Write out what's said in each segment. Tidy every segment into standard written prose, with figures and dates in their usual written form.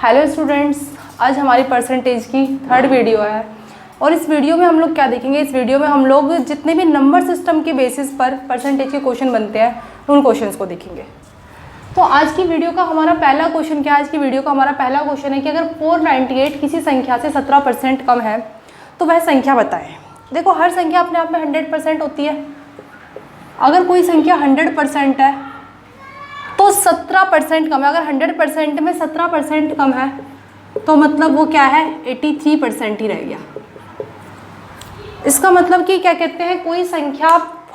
Hello students, आज हमारी percentage की थर्ड वीडियो है और इस वीडियो में हम लोग क्या देखेंगे। इस वीडियो में हम लोग जितने भी नंबर सिस्टम के बेसिस पर परसेंटेज के क्वेश्चन बनते हैं उन क्वेश्चंस को देखेंगे। तो आज की वीडियो का हमारा पहला क्वेश्चन क्या है? आज की वीडियो का हमारा पहला क्वेश्चन है कि अगर 498 किसी संख्या से 17% कम है तो वह संख्या बताएं। देखो, हर संख्या अपने आप में 100% होती है। अगर कोई संख्या 100% है तो 17% कम है। अगर 100% में 17% कम है तो मतलब वो क्या है, 83% ही रह गया। इसका मतलब कि क्या कहते हैं, कोई संख्या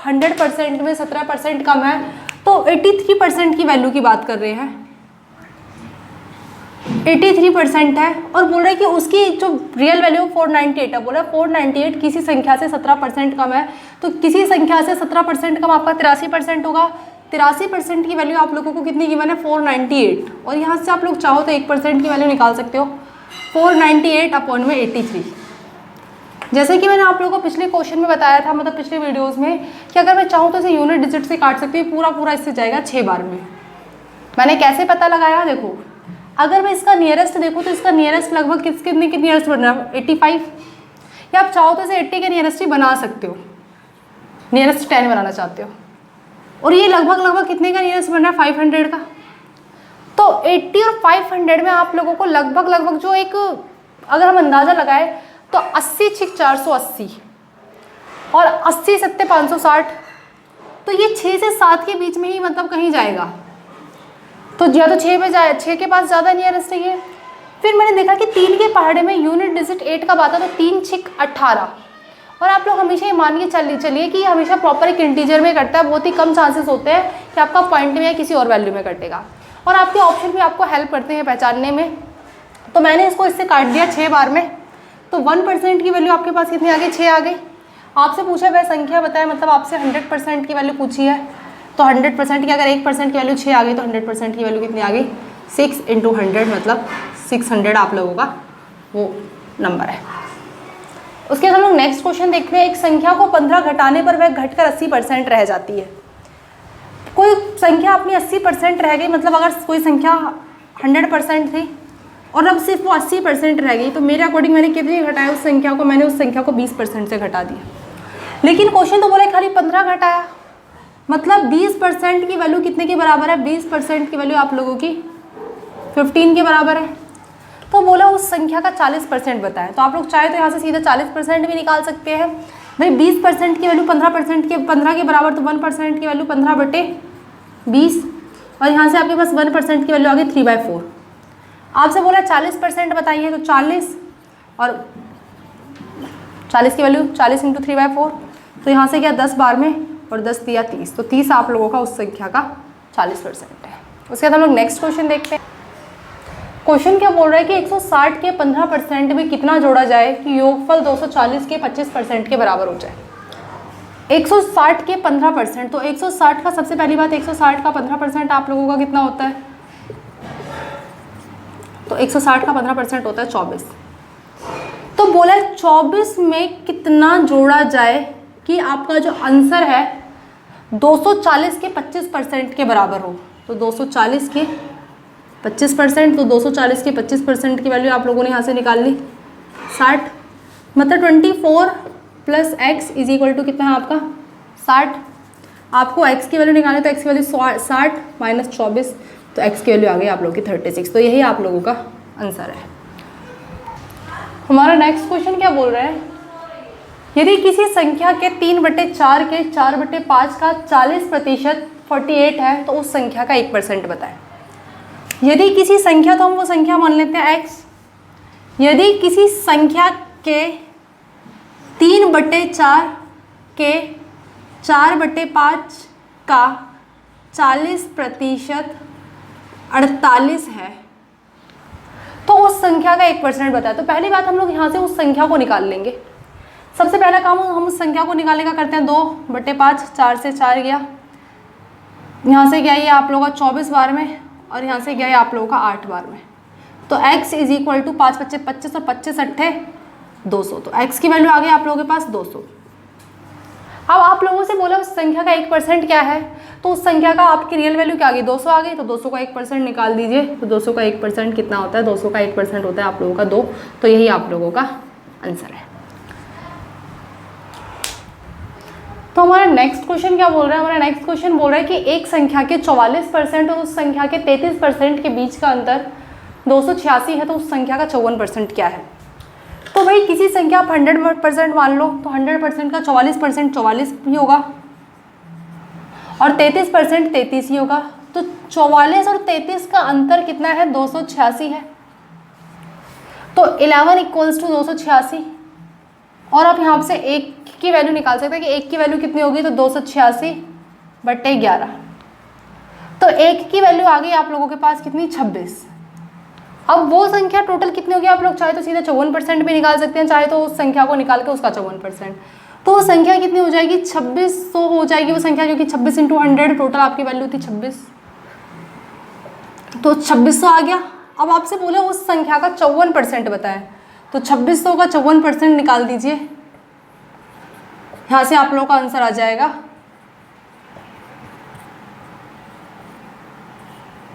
100% में 17% कम है तो 83% की वैल्यू की बात कर रहे हैं। 83% है और बोल रहे हैं कि उसकी जो रियल वैल्यू 498 है। बोला 498 किसी संख्या से 17% कम है तो किसी संख्या से 17% कम आपका 83% होगा। 83% की वैल्यू आप लोगों को कितनी गिवन है, 498। और यहाँ से आप लोग चाहो तो 1% की वैल्यू निकाल सकते हो, 498 अपॉन में 83। जैसे कि मैंने आप लोगों को पिछले क्वेश्चन में बताया था, मतलब पिछले वीडियोस में, कि अगर मैं चाहूँ तो इसे यूनिट डिजिट से काट सकती हूँ। पूरा इससे जाएगा 6 बार में। मैंने कैसे पता लगाया, देखो अगर मैं इसका नियरेस्ट देखूँ तो इसका नियरेस्ट लगभग कितने के नियरेस्ट बन रहा है, 85। या आप चाहो तो इसे 80 के नियरेस्ट ही बना सकते हो, नियरेस्ट 10 बनाना चाहते हो। और ये लगभग कितने का नियरेस्ट बन रहा है, 500 का। तो 80 और 500 में आप लोगों को लगभग जो एक, अगर हम अंदाज़ा लगाए तो 80 6 480 और 80 7 560, तो ये 6 से 7 के बीच में ही मतलब कहीं जाएगा। तो या तो 6 में जाए, 6 के पास ज़्यादा नियरेस्ट है ये। फिर मैंने देखा कि 3 के पहाड़े में यूनिट डिजिट 8 का बात है, तो 3 6 18। और आप लोग हमेशा ये मान के चलिए कि हमेशा प्रॉपर एक इंटीजर में कटता है। बहुत ही कम चांसेस होते हैं कि आपका पॉइंट में या किसी और वैल्यू में कटेगा। और आपके ऑप्शन भी आपको हेल्प करते हैं पहचानने में। तो मैंने इसको इससे काट दिया 6 बार में। तो 1% की वैल्यू आपके पास कितनी आ गई, 6 आ गई। आपसे पूछा वह संख्या बताए, मतलब आपसे 100% की वैल्यू पूछी है। तो 100% की अगर 1% की वैल्यू 6 आ गई तो 100% की वैल्यू कितनी आ गई, 6 × 100, मतलब 600 आप लोगों का वो नंबर है। उसके बाद हम लोग नेक्स्ट क्वेश्चन देखते हैं। एक संख्या को 15 घटाने पर वह घटकर 80% रह जाती है। कोई संख्या अपनी 80% रह गई, मतलब अगर कोई संख्या 100% थी और अब सिर्फ वो 80% रह गई, तो मेरे अकॉर्डिंग मैंने कितनी घटाया उस संख्या को, मैंने उस संख्या को 20% से घटा दिया। लेकिन क्वेश्चन तो बोला खाली 15 घटाया, मतलब 20% की वैल्यू कितने के बराबर है, 20% की वैल्यू आप लोगों की 15 के बराबर है। तो बोला उस संख्या का 40% बताएं। तो आप लोग चाहे तो यहाँ से सीधा 40% भी निकाल सकते हैं। भाई 20% की वैल्यू 15 के बराबर, तो 1% की वैल्यू 15/20। और यहाँ से आपके पास 1% की वैल्यू आ गई 3/4। आपसे बोला 40% बताइए, तो 40 और 40 की वैल्यू 40 × 3/4। तो यहाँ से क्या 10 बार में और 10 दिया 30, तो 30 आप लोगों का उस संख्या का 40% है। उसके बाद हम लोग नेक्स्ट क्वेश्चन देखते हैं। क्वेश्चन क्या बोल रहा है कि 160 के 15% में कितना जोड़ा जाए कि योगफल 240 के 25% के बराबर हो जाए। 160 के 15%, तो 160 का सबसे पहली बात, 160 का 15% आप लोगों का कितना होता है, तो 160 का 15% होता है 24। तो बोला 24 में कितना जोड़ा जाए कि आपका जो आंसर है 240 के 25% के बराबर हो। तो 240 के 25%, तो 240 के 25% की वैल्यू आप लोगों ने यहाँ से निकाल ली 60, मतलब 24 + x = कितना है आपका 60। आपको x की वैल्यू निकालनी, तो x की वैल्यू 60 - 24, तो x की वैल्यू आ गई आप लोगों की 36। तो यही आप लोगों का आंसर है। हमारा नेक्स्ट क्वेश्चन क्या बोल रहा है, यदि किसी संख्या के 3/4 के 4/5 का 40% 48 है तो उस संख्या का 1% बताएं। यदि किसी संख्या, तो हम वो संख्या मान लेते हैं x। यदि किसी संख्या के 3/4 के 4/5 का 40% 48 है तो उस संख्या का 1% बताए। तो पहली बात हम लोग यहाँ से उस संख्या को निकाल लेंगे। सबसे पहला काम हम उस संख्या को निकालने का करते हैं, 2/5, 4 से 4 गया, यहाँ से गया ये आप लोगों का 24 बार में, और यहाँ से गया है आप लोगों का 8 बार में। तो x = 5 × 5 = 25 और 25 × 8 = 200। तो x की वैल्यू आ गई आप लोगों के पास 200। अब आप लोगों से बोला उस संख्या का 1% क्या है, तो उस संख्या का आपकी रियल वैल्यू क्या आ गई, 200 आ गई, तो 200 का 1% निकाल दीजिए। तो 200 का 1% कितना होता है, 200 का 1% होता है आप लोगों का 2। तो यही आप लोगों का आंसर है। तो हमारा नेक्स्ट क्वेश्चन क्या बोल रहा है, हमारा नेक्स्ट क्वेश्चन बोल रहा है कि एक संख्या के 44% और उस संख्या के 33% के बीच का अंतर 286 है, तो उस संख्या का 54% क्या है। तो भाई किसी संख्या आप 100% मान लो, तो 100% का 44% 44 ही होगा और 33% 33 ही होगा। तो 44 और 33 का अंतर कितना है, 286 है। तो 11 = 286। और आप यहाँ से एक की वैल्यू निकाल सकते हैं कि एक की वैल्यू कितनी होगी, तो 286/11। तो एक की वैल्यू आ गई आप लोगों के पास कितनी, 26। अब वो संख्या टोटल कितनी होगी, आप लोग चाहे तो सीधे 54% भी निकाल सकते हैं, चाहे तो उस संख्या को निकाल के उसका 54%। तो वो संख्या कितनी हो जाएगी, 2600 हो जाएगी वो संख्या, क्योंकि 26 × 100 टोटल आपकी वैल्यू थी 26, तो 2600 आ गया। अब आपसे बोले उस संख्या का 54% बताएं, तो 2600 का 54% निकाल दीजिए। यहाँ से आप लोगों का आंसर आ जाएगा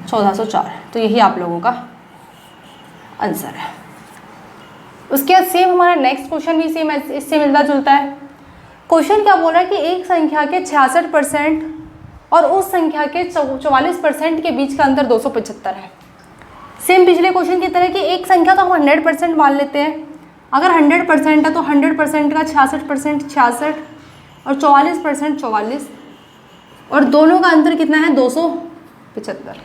1404। तो यही आप लोगों का आंसर है। उसके बाद सेम हमारा नेक्स्ट क्वेश्चन भी सेम इससे मिलता जुलता है। क्वेश्चन क्या बोल रहा है कि एक संख्या के 66% और उस संख्या के 44% के बीच का अंतर 275 है। सेम पिछले क्वेश्चन की तरह कि एक संख्या तो हम 100% मान लेते हैं, अगर 100% है तो 100% का 66% 66 और 44% 44 और दोनों का अंतर कितना है, 275।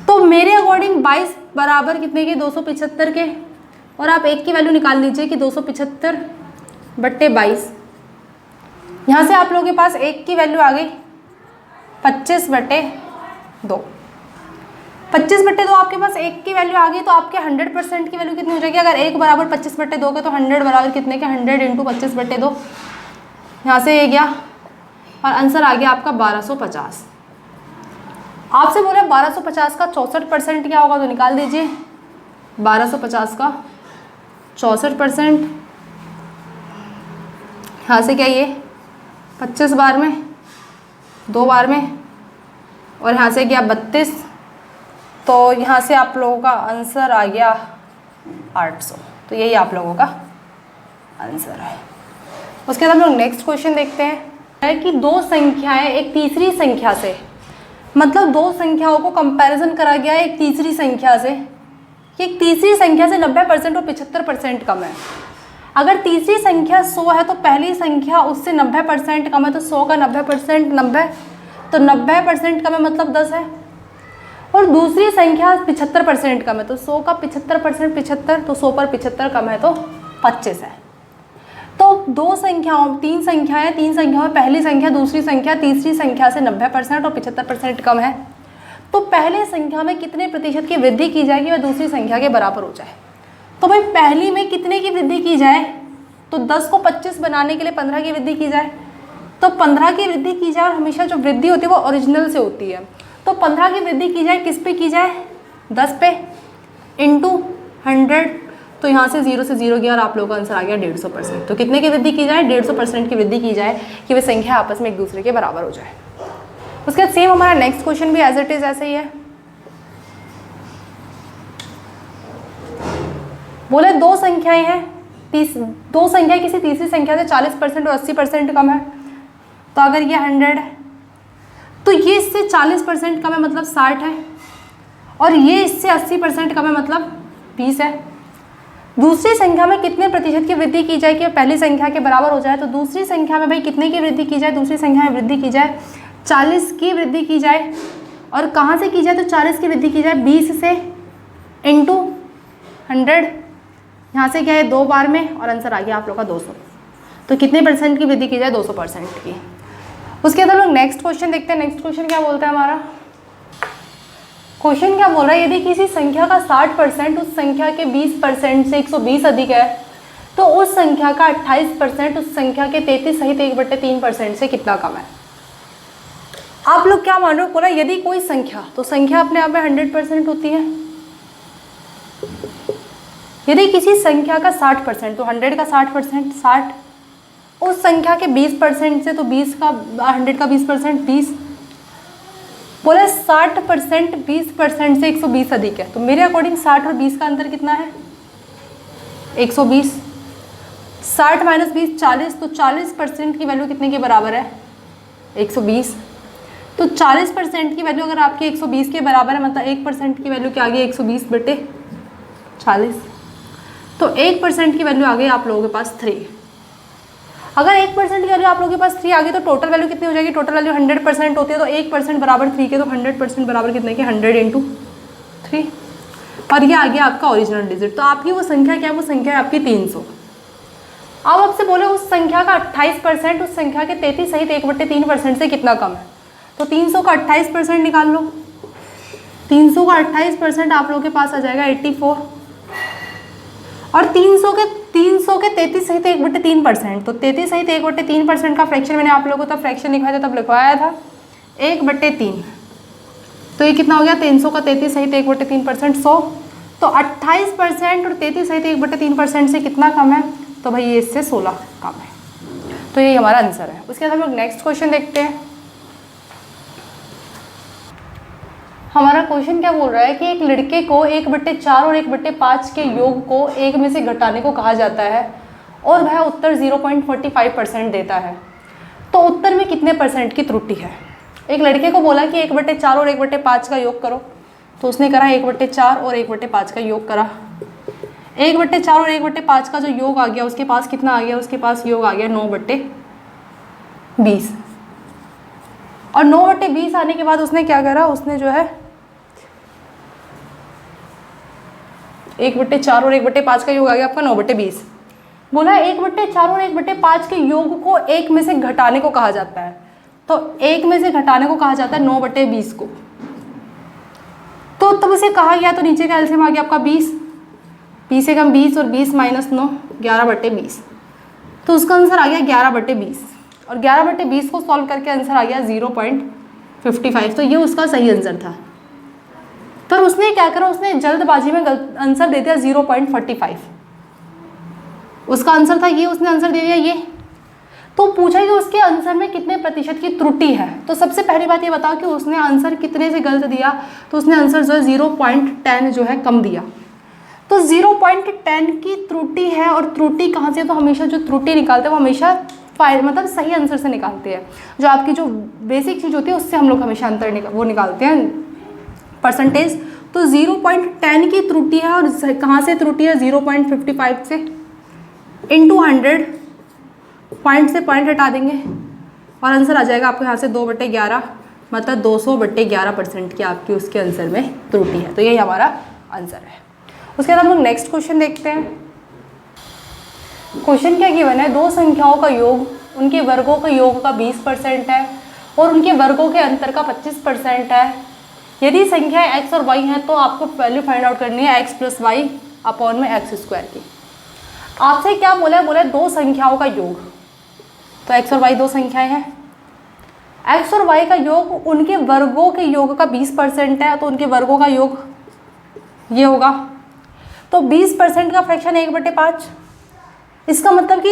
तो मेरे अकॉर्डिंग 22 बराबर कितने के, 275 के। और आप एक की वैल्यू निकाल लीजिए कि 275/22। यहाँ से आप लोगों के पास एक की वैल्यू आ गई 25/2। 25/2 आपके पास एक की वैल्यू आ गई, तो आपके 100% की वैल्यू कितनी हो जाएगी, अगर एक बराबर 25/2 के तो 100 बराबर कितने के, 100 × 25/2। यहाँ से ये गया और आंसर आ गया आपका 1250। आपसे बोला 1250 का 64% क्या होगा, तो निकाल दीजिए। 1250 का 64%, यहाँ से क्या ये 25 बार में, 2 बार में, और यहाँ से गया 32। तो यहाँ से आप लोगों का आंसर आ गया 800। तो यही आप लोगों का आंसर है। उसके बाद हम लोग नेक्स्ट क्वेश्चन देखते हैं कि दो संख्याएं एक तीसरी संख्या से, मतलब दो संख्याओं को कंपैरिजन करा गया है एक तीसरी संख्या से, कि एक तीसरी संख्या से 90% और 75% कम है। अगर तीसरी संख्या 100 है तो पहली संख्या उससे 90% कम है, तो 100 का 90% 90, तो 90% कम है मतलब 10 है। और दूसरी संख्या 75% कम है, तो 100 का 75% 75, तो 100 पर 75 कम है तो 25 है। तो तीन संख्याएं में पहली संख्या दूसरी संख्या तीसरी संख्या से 90% और 75% कम है, तो पहले संख्या में कितने प्रतिशत की वृद्धि की जाएगी वह दूसरी संख्या के बराबर हो जाए। तो भाई पहली में कितने की वृद्धि की जाए, तो 10 को 25 बनाने के लिए 15 की वृद्धि की जाए, तो 15 की वृद्धि की जाए। और हमेशा जो वृद्धि होती है वो ओरिजिनल से होती है, तो 15 की वृद्धि की जाए किस पे की जाए, 10 पे इंटू 100। तो यहाँ से 0 से 0 गया और आप लोगों का आंसर आ गया 150%। तो कितने की वृद्धि की जाए, 150% की वृद्धि की जाए कि वे संख्या आपस में एक दूसरे के बराबर हो जाए। उसके बाद सेम हमारा नेक्स्ट क्वेश्चन भी एज इट इज ऐसे ही है। बोले दो संख्याएं हैं, दो संख्या किसी तीसरी संख्या से 40% और 80% कम है। तो अगर ये 100 है तो ये इससे 40% कम है मतलब 60 है, और ये इससे 80% कम है मतलब 20 है। दूसरी संख्या में कितने प्रतिशत की वृद्धि की जाए कि पहली संख्या के बराबर हो जाए, तो दूसरी संख्या में भाई कितने की वृद्धि की जाए, दूसरी संख्या में वृद्धि की जाए 40 की वृद्धि की जाए। और कहाँ से की जाए, तो 40 की वृद्धि की जाए 20 से इंटू 100। यहाँ से क्या है 2 बार में, और आंसर आ गया आप लोग का 200। तो कितने परसेंट की वृद्धि की जाए, 200% की। उसके बाद हम लोग नेक्स्ट क्वेश्चन देखते हैं। नेक्स्ट क्वेश्चन क्या बोलता है हमारा, क्वेश्चन क्या बोल रहा है, यदि किसी संख्या का 60% उस संख्या के 20% से 120 अधिक है, तो उस संख्या का 28% उस संख्या के 33 सहित 1/3% से कितना कम है। आप लोग क्या मान रहे हो, बोला यदि कोई संख्या, तो संख्या अपने आप में 100% होती है। यदि किसी संख्या का 60%, तो 100 का 60%, 60 उस उस संख्या के 20% से, तो 20 का 100 का 20%, 20 बोला 60% 20% से 120 अधिक है। तो मेरे अकॉर्डिंग 60 और 20 का अंतर कितना है? 120। 60 माइनस 20 40, तो 40% की वैल्यू कितने के बराबर है? 120। तो 40% की वैल्यू अगर आपकी 120 के बराबर है, मतलब 1% की वैल्यू क्या आ गई? 120/40। तो 1% की वैल्यू आ गई आप लोगों के पास 3। अगर 1% की वैल्यू आप लोगों के पास 3 आ गई तो टोटल वैल्यू कितनी हो जाएगी? टोटल वैल्यू 100% होती है, तो 1% बराबर 3 के, तो 100% बराबर कितने के? 100 × 3। और ये आ गया आपका ओरिजिनल डिजिट। तो आपकी वो संख्या क्या है? वो संख्या है आपकी 300। अब आपसे बोले उस संख्या का 28% उस संख्या के 33 सहित 1/3% से कितना कम है? तो 300 का 28% निकाल लो। 300 का 28% आप लोगों के पास आ जाएगा 84। और 300 के 33 सहित 1/3%, तो 33 सहित 1/3% का फ्रैक्शन मैंने आप लोगों को तब फ्रैक्शन लिखवाया था, तब लिखवाया था 1/3। तो ये कितना हो गया? 300 का 33 सहित 1/3%, 100। तो 28% और 33 सहित 1/3% से कितना कम है? तो भाई ये इससे 16 कम है। तो ये हमारा आंसर है। उसके बाद हम लोग नेक्स्ट क्वेश्चन देखते हैं। हमारा क्वेश्चन क्या बोल रहा है कि एक लड़के को 1/4 और 1/5 के योग को 1 में से घटाने को कहा जाता है और वह उत्तर 0.45% देता है, तो उत्तर में कितने % की त्रुटि है? एक लड़के को बोला कि 1/4 और 1/5 का योग करो, तो उसने करा 1/4 और 1/5 का योग करा। 1/4 और 1/5 का जो योग आ गया उसके पास कितना आ गया? उसके पास योग आ गया 9/20। और 9/20 आने के बाद उसने क्या करा? उसने जो है 1/4 और 1/5 का योग आ गया आपका 9/20। बोला 1/4 और 1/5 के योग को 1 में से घटाने को कहा जाता है, तो 1 में से घटाने को कहा जाता है 9/20 को। तो तब उसे कहा गया, तो नीचे का एलसीएम आ गया आपका 20, 20 से कम 20 और 20 माइनस 9, 11/20। तो उसका आंसर आ गया 11/20। और 11/20 को सॉल्व करके आंसर आ गया 0.55। तो ये उसका सही आंसर था। पर उसने क्या करा? उसने जल्दबाजी में आंसर दे दिया 0.45। उसका आंसर था ये, उसने आंसर दे दिया ये। तो पूछा कि उसके आंसर में कितने प्रतिशत की त्रुटि है। तो सबसे पहली बात ये बताओ कि उसने आंसर कितने से गलत दिया। तो उसने आंसर जो है 0.10 जो है कम दिया। तो 0.10 की त्रुटि है, और त्रुटि कहाँ से? तो हमेशा जो त्रुटि निकालते हैं वो हमेशा मतलब सही आंसर से निकालते हैं। जो आपकी जो बेसिक चीज़ होती है उससे हम लोग हमेशा अंतर निकालते हैं, परसेंटेज। तो 0.10 की त्रुटि है, और कहाँ से त्रुटि है? 0.55 से इंटू 100, पॉइंट से पॉइंट हटा देंगे और आंसर आ जाएगा आपको यहाँ से 2/11, मतलब 200/11% की आपकी उसके आंसर में त्रुटि है। तो यही हमारा आंसर है। उसके बाद हम लोग नेक्स्ट क्वेश्चन देखते हैं। क्वेश्चन क्या गिवन है? दो संख्याओं का योग उनके वर्गों के योग का 20% है और उनके वर्गों के अंतर का 25% है। यदि संख्या x और y है तो आपको वैल्यू फाइंड आउट करनी है x + y अपॉन में x² की। आपसे क्या बोला है? बोला है दो संख्याओं का योग। तो x और y दो संख्याएं हैं। x और y का योग उनके वर्गों के योग का 20% है, तो उनके वर्गों का योग ये होगा। तो 20% का फ्रैक्शन 1/5। इसका मतलब कि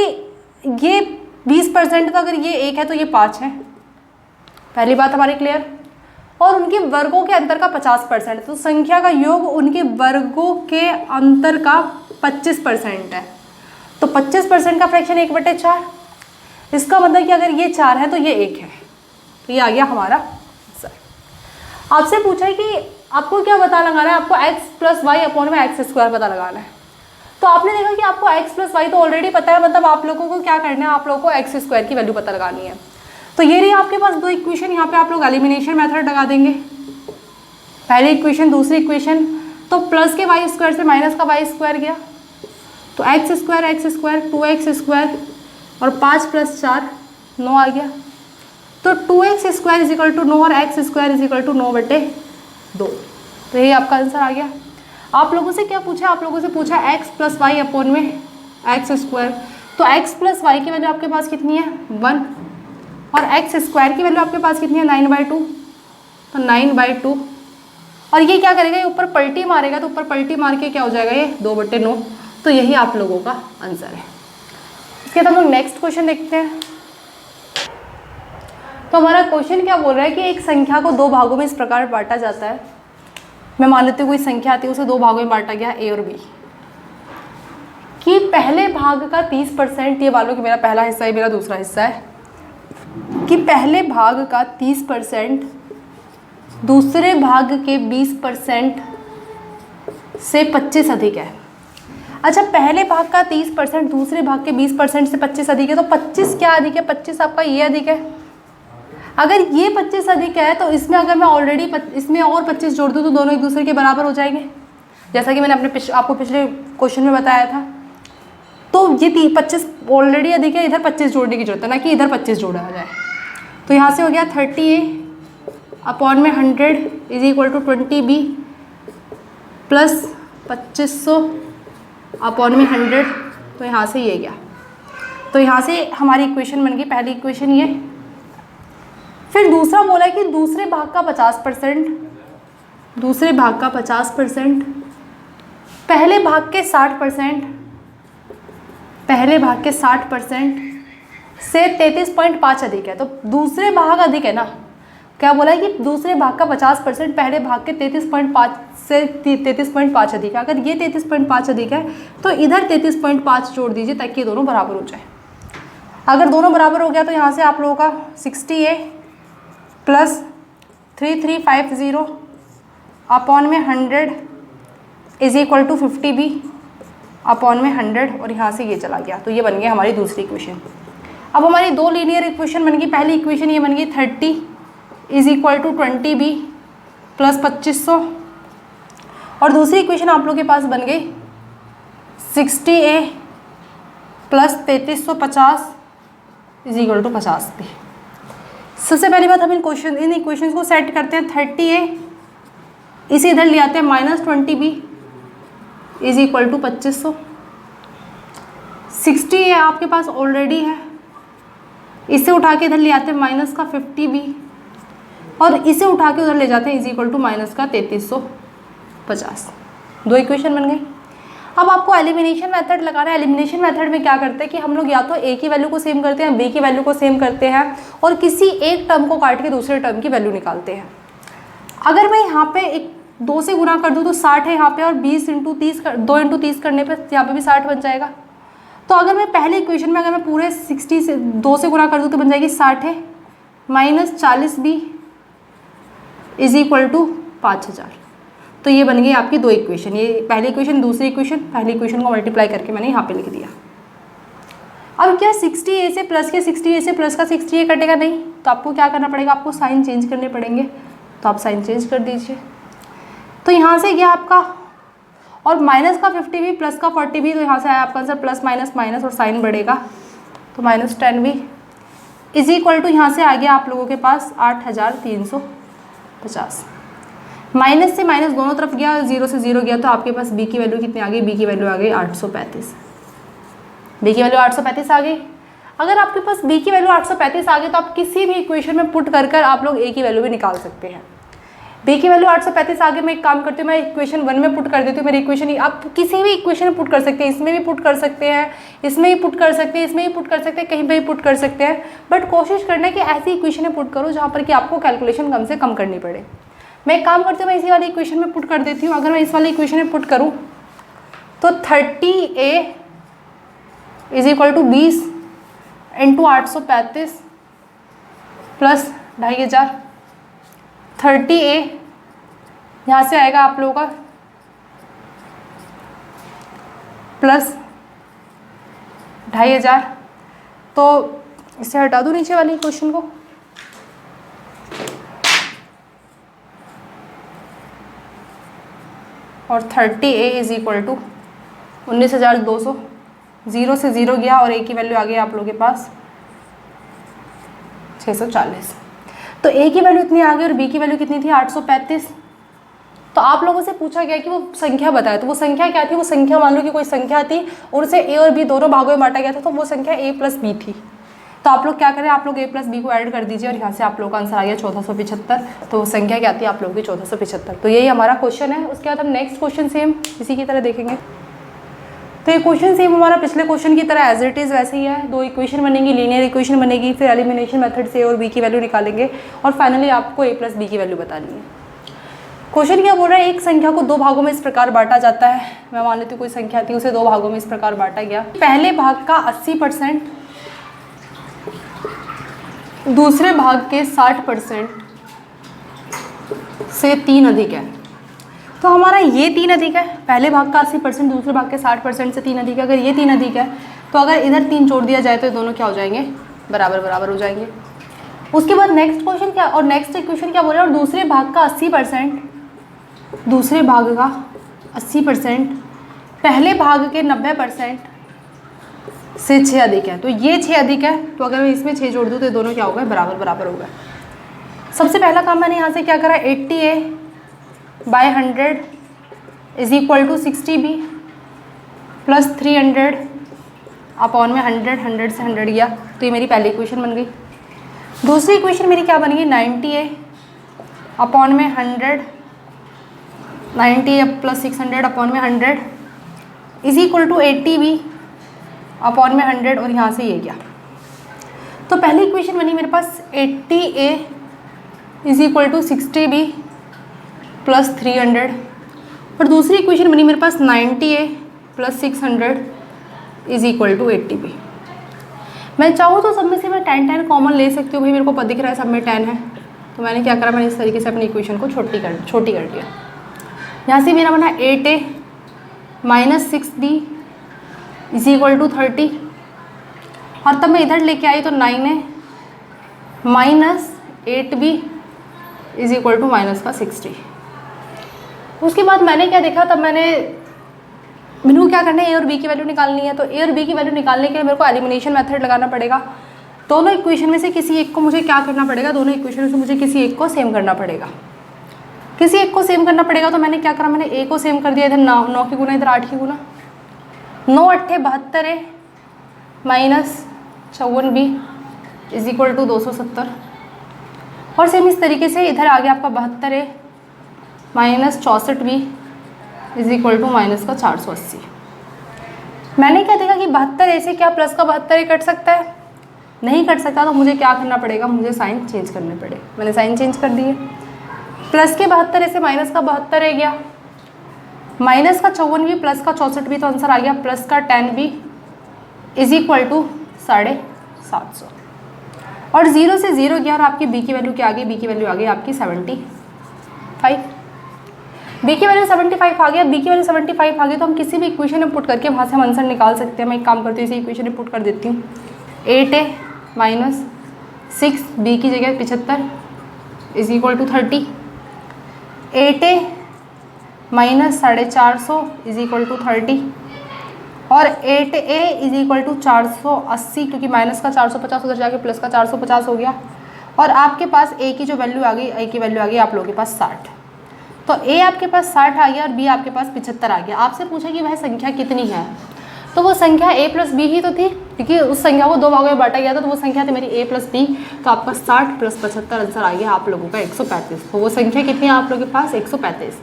ये 20%, तो अगर ये 1 है तो ये 5 है। पहली बात हमारी क्लियर। और उनके वर्गों के अंतर का 50%, तो संख्या का योग उनके वर्गों के अंतर का 25% है। तो 25% का फ्रैक्शन 1/4। इसका मतलब कि अगर ये 4 है तो ये 1 है। तो ये आ गया हमारा आंसर। आपसे पूछा है कि आपको क्या पता लगाना है? आपको x + y अपॉन में x² पता लगाना है। तो आपने देखा कि आपको x + y तो ऑलरेडी पता है, मतलब आप लोगों को क्या करना है? आप लोगों को x² की वैल्यू पता लगानी है। तो ये रही आपके पास दो इक्वेशन। यहाँ पे आप लोग एलिमिनेशन मेथड लगा देंगे। पहली इक्वेशन, दूसरी इक्वेशन। तो प्लस के y² से माइनस का y² गया, तो x² 2x² और 5 + 4 9 आ गया। तो 2x² = 9 और x² = 9/2। तो यही आपका आंसर आ गया। आप लोगों से क्या पूछा? आप लोगों से पूछा x + y अपॉन में x²। तो x + y की वैल्यू आपके पास कितनी है? 1। और x² की वैल्यू आपके पास कितनी है? 9/2। तो 9/2। और ये क्या करेगा? ये ऊपर पलटी मारेगा, तो ऊपर पलटी मार के क्या हो जाएगा? ये 2/9। तो यही आप लोगों का आंसर है। इसके बाद हम लोग नेक्स्ट क्वेश्चन देखते हैं। तो हमारा क्वेश्चन क्या बोल रहा है कि एक संख्या को दो भागों में इस प्रकार बांटा जाता है। मैं मान लेती हूँ कोई संख्या आती है, उसे दो भागों में बांटा गया ए और बी, कि पहले भाग का 30%, ये मान लो कि मेरा पहला हिस्सा है, मेरा दूसरा हिस्सा है, कि पहले भाग का 30% दूसरे भाग के 20% से 25 अधिक है। अच्छा, पहले भाग का 30% दूसरे भाग के 20% से 25 अधिक है, तो 25 क्या अधिक है? 25 आपका ये अधिक है। अगर ये 25 अधिक है तो इसमें अगर मैं ऑलरेडी इसमें और 25 जोड़ दूँ तो दोनों एक दूसरे के बराबर हो जाएंगे, जैसा कि मैंने आपको पिछले क्वेश्चन में बताया था। तो ये 25 ऑलरेडी अधिक है, इधर 25 जोड़ने की जरूरत है, ना कि इधर 25 जोड़ा जाए। तो यहाँ से हो गया 30A अपॉन में 100 is equal to 20B plus 2500 upon में 100। तो यहाँ से ये गया। तो यहाँ से हमारी इक्वेशन बन गई, पहली इक्वेशन ये। फिर दूसरा बोला है कि दूसरे भाग का 50%, दूसरे भाग का 50% पहले भाग के 60%, पहले भाग के 60% से 33.5 अधिक है। तो दूसरे भाग अधिक है ना, क्या बोला है कि दूसरे भाग का 50% पहले भाग के 33.5 से 33.5 अधिक है। अगर ये 33.5 अधिक है तो इधर 33.5 जोड़ दीजिए ताकि ये दोनों बराबर हो जाए। अगर दोनों बराबर हो गया तो यहाँ से आप लोगों का 60A प्लस 3350 अपॉन में 100 is equal to 50B upon में 100, और यहाँ से ये चला गया। तो ये बन गया हमारी दूसरी इक्वेशन। अब हमारी दो लीनियर इक्वेशन बन गई। पहली इक्वेशन ये बन गई 30 is equal to 20B plus 2500, और दूसरी इक्वेशन आप लोग के पास बन गई 60A plus 3350 is equal to 50B। सबसे पहली बात हम इन इक्वेशंस को सेट करते हैं। 30A इसे इधर ले आते हैं minus 20B is equal to 2500। 60A आपके पास ऑलरेडी है, इसे उठा के इधर ले आते हैं माइनस का 50B, और इसे उठा के उधर ले जाते हैं इज इक्वल टू माइनस का 3350। दो इक्वेशन बन गई। अब आपको एलिमिनेशन मेथड लगाना है। एलिमिनेशन मेथड में क्या करते हैं कि हम लोग या तो ए की वैल्यू को सेम करते हैं, बी की वैल्यू को सेम करते हैं, और किसी एक टर्म को काट के दूसरे टर्म की वैल्यू निकालते हैं। अगर मैं यहाँ पे एक 2 से गुना कर दूँ तो 60 है यहाँ पे, और 20 इंटू 30 2 इंटू 30 करने पे यहाँ पे भी 60 बन जाएगा। तो अगर मैं पहले इक्वेशन में अगर मैं पूरे 60 से 2 से गुना कर दूँ तो बन जाएगी 60 है minus 40B is equal to 5000। तो ये बन गई आपकी दो इक्वेशन, ये पहली इक्वेशन दूसरी इक्वेशन। पहली इक्वेशन को मल्टीप्लाई करके मैंने यहाँ पे लिख दिया। अब क्या 60A से प्लस के 60A से प्लस का 60A कटेगा नहीं, तो आपको क्या करना पड़ेगा, आपको साइन चेंज करने पड़ेंगे। तो आप साइन चेंज कर दीजिए। तो यहाँ से गया आपका, और माइनस का 50B प्लस का 40B, तो यहाँ से आया आपका आंसर प्लस माइनस माइनस और साइन बढ़ेगा तो minus 10B is equal to यहाँ से आ गया आप लोगों के पास 8350। माइनस से माइनस दोनों तरफ गया, 0 से 0 गया, तो आपके पास बी की वैल्यू कितनी आ गई? बी की वैल्यू आ गई 835। बी की वैल्यू 835 आ गई। अगर आपके पास बी की वैल्यू 835 आ गई तो आप किसी भी इक्वेशन में पुट कर आप लोग ए की वैल्यू भी निकाल सकते हैं। बी की वैल्यू 835 आ गई, मैं एक काम करती हूँ, मैं इक्वेशन 1 में पुट कर देती हूँ। मेरी इक्वेशन आप किसी भी इक्वेशन में पुट कर सकते हैं, इसमें भी पुट कर सकते हैं, इसमें भी पुट कर सकते हैं, इसमें भी पुट कर सकते हैं, कहीं पे भी पुट कर सकते हैं। बट कोशिश करना है कि ऐसी इक्वेशन में पुट करो जहाँ पर कि आपको कैलकुलेशन कम से कम करनी पड़े। मैं एक काम करती हूँ, मैं इसी वाली इक्वेशन में पुट कर देती हूँ। अगर मैं इस वाली इक्वेशन में पुट करूँ तो 30A is equal to 20 into 835 plus 2500। 30A यहाँ से आएगा आप लोगों का प्लस 2500। तो इसे हटा दूँ नीचे वाली क्वेश्चन को। और 30A इज इक्वल टू 19,200। 0 से 0 गया और ए की वैल्यू आ गई आप लोगों के पास 640। तो ए की वैल्यू इतनी आ गई और बी की वैल्यू कितनी थी? 835। तो आप लोगों से पूछा गया कि वो संख्या बताए, तो वो संख्या क्या थी? वो संख्या मान लो कि कोई संख्या थी और उसे ए और बी दोनों भागों में बांटा गया था, तो वो संख्या a प्लस बी थी। तो आप लोग क्या करें, आप लोग a प्लस बी को ऐड कर दीजिए और यहाँ से आप लोगों का आंसर आ गया 1475। तो वो संख्या क्या आती है आप लोगों की? 1475। तो यही हमारा क्वेश्चन है। उसके बाद हम नेक्स्ट क्वेश्चन सेम इसी की तरह देखेंगे। तो ये क्वेश्चन सेम हमारा पिछले क्वेश्चन की तरह एज इट इज़ वैसे ही है। दो इक्वेशन बनेगी, लीनियर इक्वेशन बनेगी, फिर एलिमिनेशन मेथड से और बी की वैल्यू निकालेंगे और फाइनली आपको a प्लस बी की वैल्यू बतानी है। क्वेश्चन क्या बोल रहा है, एक संख्या को दो भागों में इस प्रकार बांटा जाता है। मैं मान लेती हूँ कोई संख्या थी, उसे दो भागों में इस प्रकार बांटा गया। पहले भाग का 80%, दूसरे भाग के 60% से 3 अधिक है। तो हमारा ये 3 अधिक है, पहले भाग का 80%, दूसरे भाग के 60% से 3 अधिक है। अगर ये 3 अधिक है तो अगर इधर 3 जोड़ दिया जाए तो ये दोनों क्या हो जाएंगे, बराबर बराबर हो जाएंगे। उसके बाद नेक्स्ट क्वेश्चन क्या, और नेक्स्ट इक्वेशन क्या बोल रहा है, और दूसरे भाग का 80%, दूसरे भाग का 80% पहले भाग के 90% से 6 अधिक है। तो ये 6 अधिक है, तो अगर मैं इसमें 6 जोड़ दूँ तो ये दोनों क्या हो गए, बराबर बराबर हो गए। सबसे पहला काम मैंने यहाँ से क्या करा, 80a/100 is equal to 60b plus 300 upon में 100 से 100 गया, तो ये मेरी पहली इक्वेशन बन गई। दूसरी इक्वेशन मेरी क्या बनेगी, 90a अपॉन में 100, 90 प्लस 600 अपॉन में 100 is equal to 80b upon में 100, और यहाँ से ये गया। तो पहली इक्वेशन बनी मेरे पास 80a is equal to 60b plus 300, और दूसरी इक्वेशन बनी मेरे पास 90a plus 600 is equal to 80b। मैं चाहूँ तो सब में से मैं 10 कॉमन ले सकती हूँ, भाई मेरे को पता दिख रहा है सब में 10 है, तो मैंने क्या करा, मैंने इस तरीके से अपनी इक्वेशन को छोटी कर दिया। यहाँ से मेरा बना 8a minus 6b is equal to 30, और तब मैं इधर लेके आई तो 9a minus 8b is equal to minus का 60। उसके बाद मैंने क्या देखा, तब मैंने को क्या करना है, ए और बी की वैल्यू निकालनी है। तो ए और बी की वैल्यू निकालने के लिए मेरे को एलिमिनेशन मेथड लगाना पड़ेगा। दोनों इक्वेशन में से किसी एक को मुझे क्या करना पड़ेगा, दोनों इक्वेशन में से मुझे किसी एक को सेम करना पड़ेगा। किसी एक को सेम करना पड़ेगा, तो मैंने क्या करा, मैंने ए को सेम कर दिया, इधर 9 की गुना, इधर 8 की गुना, 9 8 72 minus 54b is equal to 270, और सेम इस तरीके से इधर आ गया आपका 72a minus 64b is equal to minus का 480। मैंने क्या देखा कि 72a से क्या प्लस का 72a कट सकता है, नहीं कट सकता, तो मुझे क्या करना पड़ेगा, मुझे साइन चेंज करने पड़े। मैंने साइन चेंज कर दिए, प्लस के 72a से माइनस का 72a गया, माइनस का 54b प्लस का 64b, तो आंसर आ गया प्लस का 10b इज इक्वल टू 750, और 0 से 0 गया, और आपकी b की वैल्यू क्या आ गई, b की वैल्यू आ गई आपकी 75। b की वैल्यू 75 आ गया, b की वैल्यू 75 आ गई, तो हम किसी भी इक्वेशन में पुट करके वहाँ से हम आंसर निकाल सकते हैं। मैं एक काम करती हूँ, इसी इक्वेशन में पुट कर देती हूँ, 8a माइनस 6b की जगह 75 is equal to 30, 8a minus 450 is equal to 30, और 8a इज इक्वल टू 480, क्योंकि माइनस का 450 उधर जाके प्लस का 450 हो गया, और आपके पास a की जो वैल्यू आ गई, a की वैल्यू आ गई आप लोगों के पास 60। तो a आपके पास 60 आ गया और b आपके पास 75 आ गया। आपसे पूछा कि वह संख्या कितनी है, तो वो संख्या a प्लस बी ही तो थी, क्योंकि उस संख्या को दो भागों में बांटा गया था, तो वो संख्या थी मेरी a प्लस बी। तो आपका 60 प्लस 75 आंसर आ गया आप लोगों का 135। तो वो संख्या कितनी है आप लोगों के पास, 135।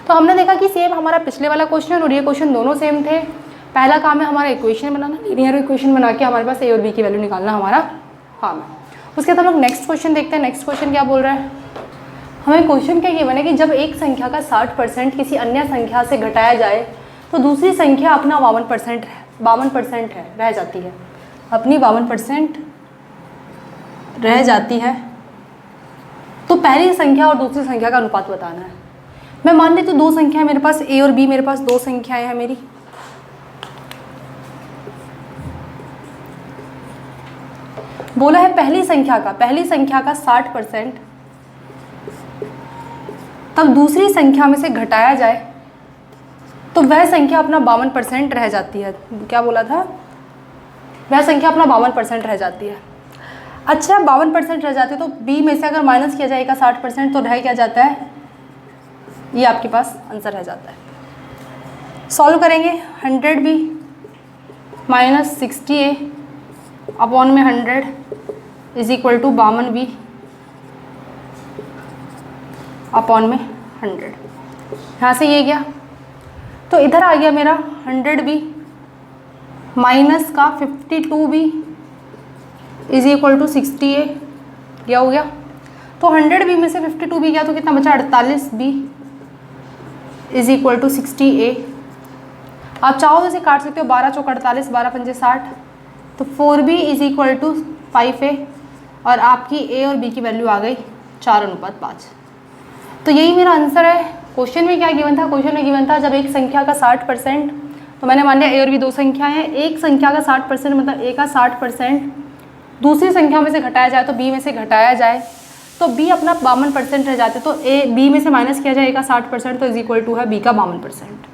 तो हमने देखा कि सेम हमारा पिछले वाला क्वेश्चन और ये क्वेश्चन दोनों सेम थे। पहला काम है हमारा इक्वेशन बनाना, लीनियर इक्वेशन बना के हमारे पास a और b की वैल्यू निकालना हमारा काम है। उसके बाद हम लोग नेक्स्ट क्वेश्चन देखते हैं। नेक्स्ट क्वेश्चन क्या बोल रहा है, हमें क्वेश्चन क्या गिवन है कि जब एक संख्या का 60% किसी अन्य संख्या से घटाया जाए तो दूसरी संख्या अपना 52% है रह जाती है, अपनी 52% रह जाती है। तो पहली संख्या और दूसरी संख्या का अनुपात बताना है। मैं मान लेती हूँ दो संख्या है मेरे पास, a और b, मेरे पास दो संख्याएं हैं मेरी। बोला है पहली संख्या का 60% तब दूसरी संख्या में से घटाया जाए तो वह संख्या अपना 52% रह जाती है। क्या बोला था, वह संख्या अपना 52% रह जाती है। अच्छा 52% रह जाती है, तो b में से अगर माइनस किया जाएगा 60% तो रह क्या जाता है, ये आपके पास आंसर रह जाता है। सॉल्व करेंगे, 100b माइनस 60a अपॉन में 100 is equal to 52b upon में 100। यहाँ से ये गया, तो इधर आ गया मेरा 100b माइनस का 52b is equal to 60a, क्या हो गया? तो 100b में से 52b गया तो कितना बचा? 48b is equal to 60a। आप चाहो तो इसे काट सकते हो, 12 चौक 48, 12 पंजे 60, तो 4b is equal to 5a, और आपकी a और b की वैल्यू आ गई 4:5। तो यही मेरा आंसर है। क्वेश्चन में क्या गिवन था? क्वेश्चन में गिवन था जब एक संख्या का 60%, तो मैंने मान लिया a और b दो संख्या हैं, एक संख्या का 60% मतलब a का 60% दूसरी संख्या में से घटाया जाए तो b में से घटाया जाए तो b अपना 52% रह जाते, तो a b में से माइनस किया जाए a का 60%, तो इज इक्वल टू है b का 52%।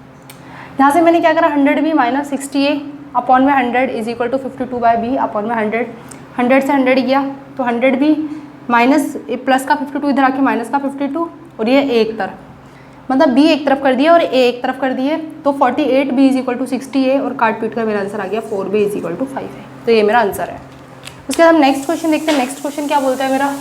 यहाँ से मैंने क्या करा? 100b माइनस 60a अपॉन में 100 is equal to 52/b upon में 100, 100 से 100 गया तो 100b माइनस प्लस का 52 इधर आके माइनस का 52, और ये a एक तरफ, मतलब b एक तरफ कर दिया और a एक तरफ कर दिए, तो 48b is equal to 60a, और काट पीट कर मेरा आंसर आ गया 4b इज इक्वल टू 5 है। तो ये मेरा आंसर है। उसके बाद हम नेक्स्ट क्वेश्चन देखते हैं। नेक्स्ट क्वेश्चन क्या बोलता है मेरा?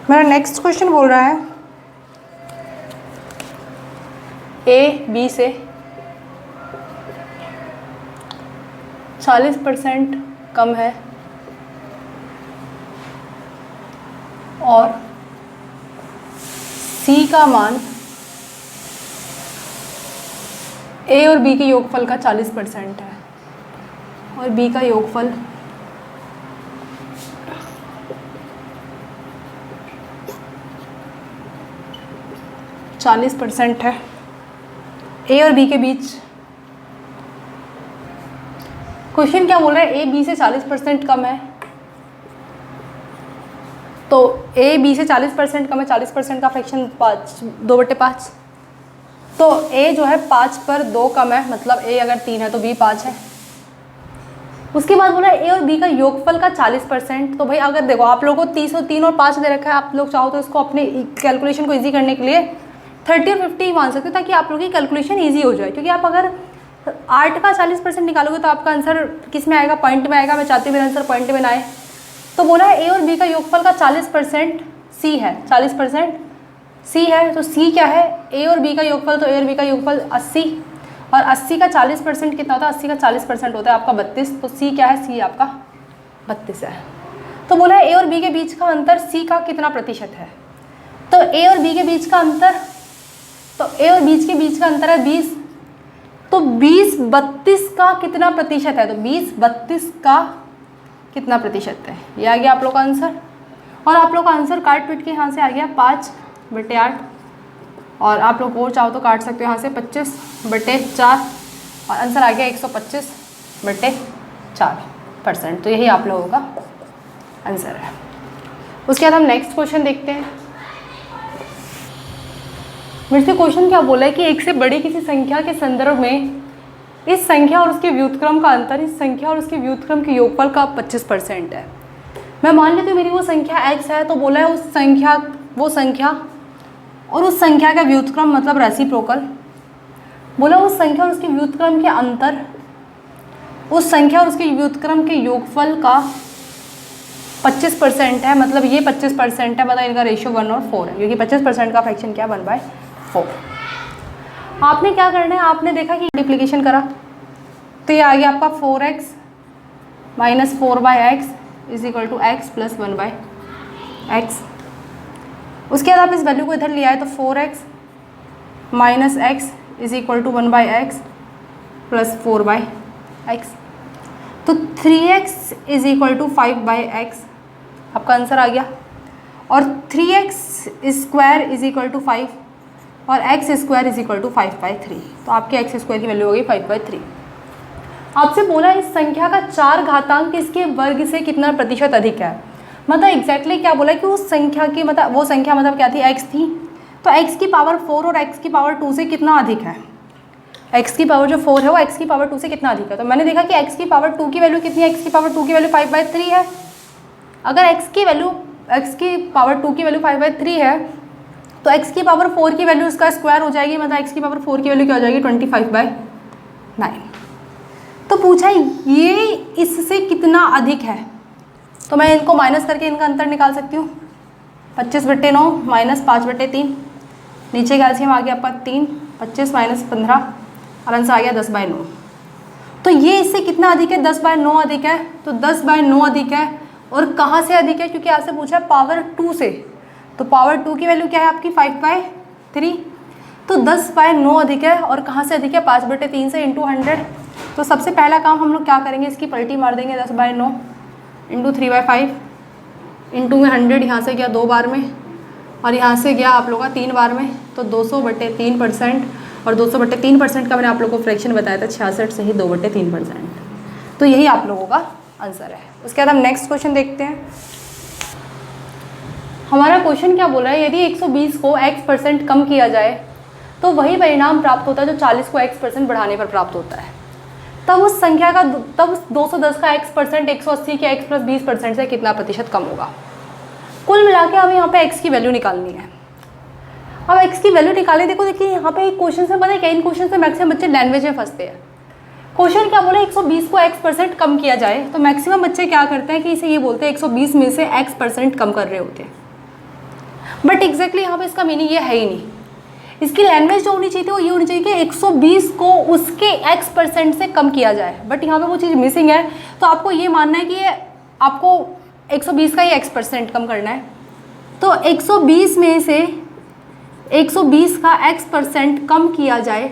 मेरा नेक्स्ट क्वेश्चन बोल रहा है a b से 40% कम है और c का मान a और b के योगफल का 40% है, और b का योगफल %40 है। a और b के बीच क्वेश्चन क्या बोल रहा है? a b से 40% कम है, तो a b से 40% कम है, 40% का फ्रैक्शन 2/5, तो a जो है 5 पर 2 कम है, मतलब a अगर 3 है तो b 5 है। उसके बाद बोला a और b का योगफल का 40%, तो भाई अगर देखो आप लोगों को 30 और 3 और 5 दे रखा है, आप लोग चाहो तो इसको अपने कैलकुलेशन को ईजी करने के लिए 30 और 50 मान सकते हो, ताकि आप लोगों की कैलकुलेशन ईजी हो जाए। क्योंकि आप अगर 8 का 40% निकालोगे तो आपका आंसर किस में आएगा? पॉइंट में आएगा। मैं चाहती हूँ मेरा आंसर पॉइंट में ना आए। तो बोला है a और b का योगफल का 40% c है, 40% c है, तो c क्या है? a और b का योगफल, तो a और b का योगफल 80, और 80 का 40% कितना होता है? 80 का 40% होता है आपका 32, तो c क्या है? c आपका 32 है। तो बोला है a और b के बीच का अंतर c का कितना प्रतिशत है? तो a और b के बीच का अंतर, तो a और b के बीच का अंतर है 20, तो 20/32 का कितना प्रतिशत है? तो 20/32 का कितना प्रतिशत है? ये आ गया आप लोग का आंसर। और आप लोग का आंसर काट पीट के यहाँ से आ गया 5/8, और आप लोग और चाहो तो काट सकते हो यहाँ से 25/4, और आंसर आ गया 125/4%। तो यही आप लोगों का आंसर है। उसके बाद हम नेक्स्ट क्वेश्चन देखते हैं। मेरे से क्वेश्चन क्या बोला है कि एक से बड़ी किसी संख्या के संदर्भ में इस संख्या और उसके व्युत्क्रम का अंतर इस संख्या और उसके व्युत्क्रम के योगफल का 25% है। मैं मान लेती हूँ मेरी वो संख्या x है, तो बोला है वो संख्या और उस संख्या का व्युत्क्रम मतलब रेसिप्रोकल, बोला उस संख्या और उसके व्युत्क्रम के अंतर उस संख्या और उसके व्युत्क्रम के योगफल का 25% है, मतलब ये 25% है, मतलब इनका रेशियो 1 और 4 है, क्योंकि 25% का फ्रैक्शन क्या 1/4। आपने क्या करना है? आपने देखा कि मल्टीप्लिकेशन करा तो ये आ गया आपका 4x minus 4/x is equal to x plus 1/x। उसके बाद आप इस वैल्यू को इधर ले आए तो 4x minus x is equal to 1/x plus 4/x, तो 3x is equal to 5/x आपका आंसर आ गया। और 3x square is equal to 5 और x square is equal to 5/3, तो आपके x स्क्वायर की वैल्यू हो गई 5/3। आपसे बोला इस संख्या का 4 घातांक इसके वर्ग से कितना प्रतिशत अधिक है, मतलब एग्जैक्टली क्या बोला कि उस संख्या की मतलब वो संख्या मतलब क्या थी? x थी, तो x की पावर 4 और x की पावर 2 से कितना अधिक है? x की पावर जो 4 है वो x की पावर 2 से कितना अधिक है? तो मैंने देखा कि x की पावर 2 की वैल्यू कितनी है? x की पावर 2 की वैल्यू 5/3 है। अगर x की पावर 2 की वैल्यू 5/3 है तो x की पावर 4 की वैल्यू उसका स्क्वायर हो जाएगी, मतलब x की पावर 4 की वैल्यू क्या हो जाएगी? 25/4। 9। तो पूछा ये इससे कितना अधिक है, तो मैं इनको माइनस करके इनका अंतर निकाल सकती हूँ। 25/9 माइनस 5/3, नीचे का एलसीएम आ गया आपका 3, 25 माइनस 15 और आंसर आ गया 10/9। तो ये इससे कितना अधिक है, 10/9 अधिक है। तो 10/9 अधिक है और कहाँ से अधिक है, क्योंकि यहाँ से पूछा है पावर 2 से, तो पावर 2 की वैल्यू क्या है आपकी 5/3। तो 10/9 अधिक है और कहाँ से अधिक है, 5/3 से इंटू 100। तो सबसे पहला काम हम लोग क्या करेंगे, इसकी पलटी मार देंगे, 10/9 इंटू 3/5 इंटू में 100 यहाँ से गया 2 बार में और यहाँ से गया आप लोगों का 3 बार में, तो 200/3%। और 200/3% का मैंने आप लोगों को फ्रैक्शन बताया था 66 से ही 2/3%। तो यही आप लोगों का आंसर है। उसके बाद हम नेक्स्ट क्वेश्चन देखते हैं। हमारा क्वेश्चन क्या बोल रहा है, यदि 120 को x% कम किया जाए तो वही परिणाम प्राप्त होता है जो 40 को x% बढ़ाने पर प्राप्त होता है। तब उस संख्या का, तब 210 का x% 180 के x + 20% से कितना प्रतिशत कम होगा। कुल मिला के हमें यहाँ पे x की वैल्यू निकालनी है। अब x की वैल्यू निकाले, देखो देखिए यहाँ पे एक क्वेश्चन से पता है क्या, इन क्वेश्चन से मैक्सिमम बच्चे लैंग्वेज में फंसते हैं। क्वेश्चन क्या बोले, 120 को x% कम किया जाए, तो मैक्सिमम बच्चे क्या करते हैं कि इसे ये बोलते हैं 120 में से x% कम कर रहे होते हैं। बट एग्जैक्टली यहाँ पे इसका मीनिंग ये है ही नहीं। इसकी लैंग्वेज जो होनी चाहिए थी वो ये होनी चाहिए कि 120 को उसके x% से कम किया जाए, बट यहाँ पे वो चीज़ मिसिंग है। तो आपको ये मानना है कि ये आपको 120 का ही x% कम करना है। तो 120 में से 120 का x% कम किया जाए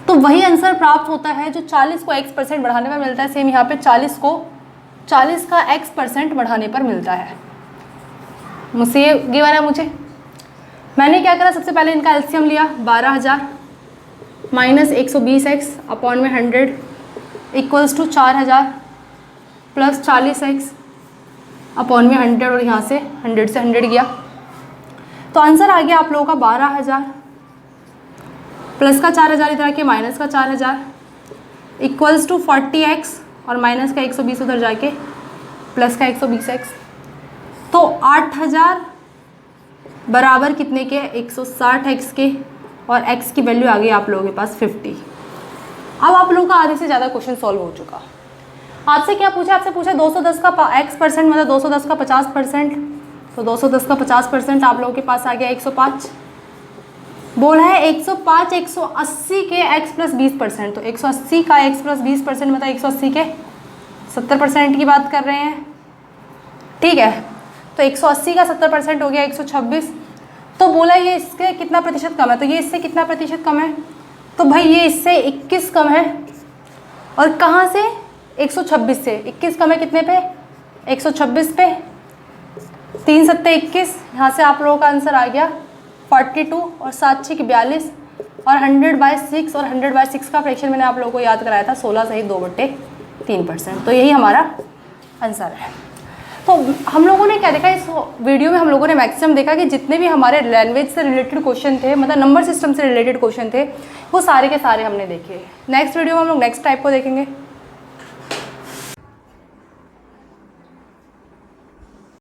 तो वही आंसर प्राप्त होता है जो 40 को x% बढ़ाने पर मिलता है। सेम यहाँ पे 40 का x% बढ़ाने पर मिलता है। मुझसे ये गिवन है मुझे, मैंने क्या करा, सबसे पहले इनका एलसीएम लिया 12000 माइनस 120x अपॉन में 100 equals to 4000 plus 40x upon में 100 और यहाँ से 100 से 100 गया, तो आंसर आ गया आप लोगों का 12000 प्लस का 4000 इधर आके माइनस का 4000 इक्वल्स टू 40x और माइनस का 120 उधर जाके प्लस का 120x। तो 8000 बराबर कितने के, 160x के, और x की वैल्यू आ गई आप लोगों के पास 50। अब आप लोगों का आधे से ज़्यादा क्वेश्चन सॉल्व हो चुका। आपसे क्या पूछा, आपसे पूछा 210 का x% मतलब 210 का 50%, तो 210 का 50% आप लोगों के पास आ गया 105। बोला है 105 180 के x + 20%, तो 180 का x + 20% मतलब 180 के 70% की बात कर रहे हैं, ठीक है। तो 180 का 70% हो गया 126। तो बोला ये इसके कितना प्रतिशत कम है, तो ये इससे कितना प्रतिशत कम है, तो भाई ये इससे 21 कम है। और कहाँ से, 126 से 21 कम है कितने पे, 126 पे। 3 7 21, यहाँ से आप लोगों का आंसर आ गया 42 और 7 6 42 और 100/6 और 100/6 का फ्रैक्शन मैंने आप लोगों को याद कराया था 16 सही 2/3%। तो यही हमारा आंसर है। तो हम लोगों ने क्या देखा इस वीडियो में, हम लोगों ने मैक्सिमम देखा कि जितने भी हमारे लैंग्वेज से रिलेटेड क्वेश्चन थे, मतलब नंबर सिस्टम से रिलेटेड क्वेश्चन थे, वो सारे के सारे हमने देखे। नेक्स्ट वीडियो में हम लोग नेक्स्ट टाइप को देखेंगे।